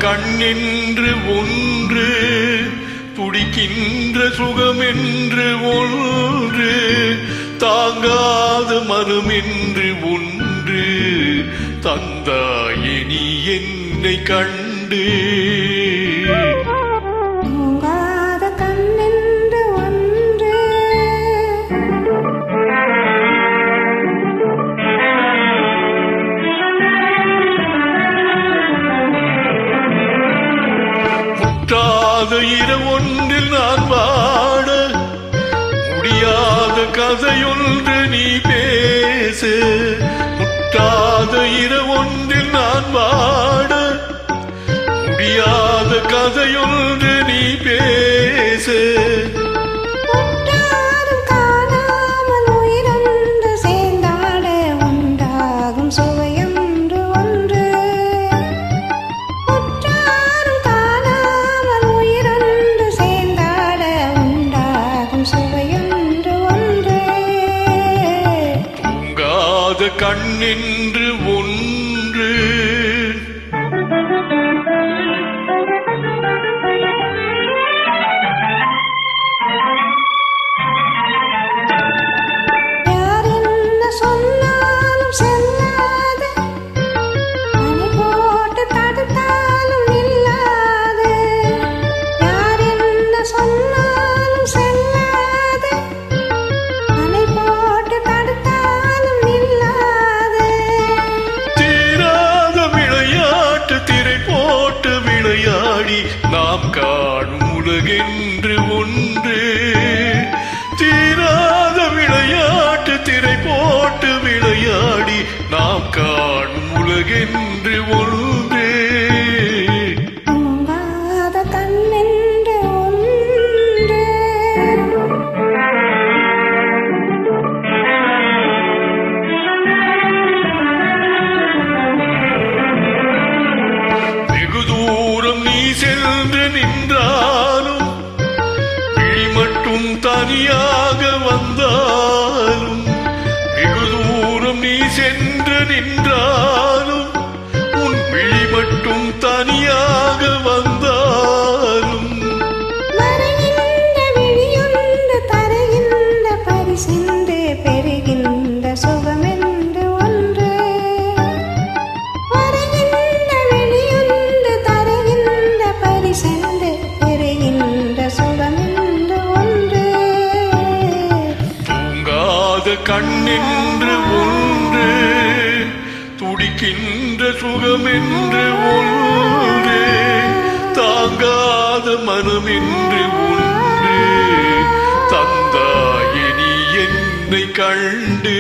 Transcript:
கண்ணென்று ஒன்று, துடிக்கின்ற சுகமென்று ஒன்று, தாங்காத மனமென்று ஒன்று, தந்தாயே நீ என்னை கண்டு. இரவொன்றில் நான் வாட முடியாத கதையொன்று நீ பேசு. முட்டாத இரவொன்றில் நான் வாட முடியாத கதையொன்று நீ பேசு. கண்ணென்று ஒன்று, யார் என்ன சொன்னாலும் செல்லாது, அணை போட்டு தடுத்தாலும் நில்லாது. யார் என்ன சொன்னாலும் செல்லாது, அணை போட்டு தடுத்தாலும் நில்லாது. திரை போட்டு விளையாடி நாம் காணும் உலகென்று ஒன்று. தீராத விளையாட்டு திரை போட்டு விளையாடி நாம் காணும் உலகென்று ஒன்று. தூங்காத கண்ணென்று ஒன்று, சென்று நின்றாலும் விழி மட்டும் தனியாக வந்தாலும், வெகு தூரம் நீ சென்று நின்றாலும் உன் விழி மட்டும் தனியாக வந்தாலும், மறைகின்ற விழியுண்டு தருகின்ற பரிசின்று பெறுகின்ற சுகமென்று ஒன்று. மறைகின்ற விழியுண்டு தருகின்ற பரிசின்று பெறுகின்ற சுகமென்று ஒன்று. தூங்காத கண்ணென்று ஒன்று, துடிக்கின்ற சுகமென்று ஒன்று, தாங்காத மனமென்று ஒன்று, தந்தாயே நீ என்னை கண்டு.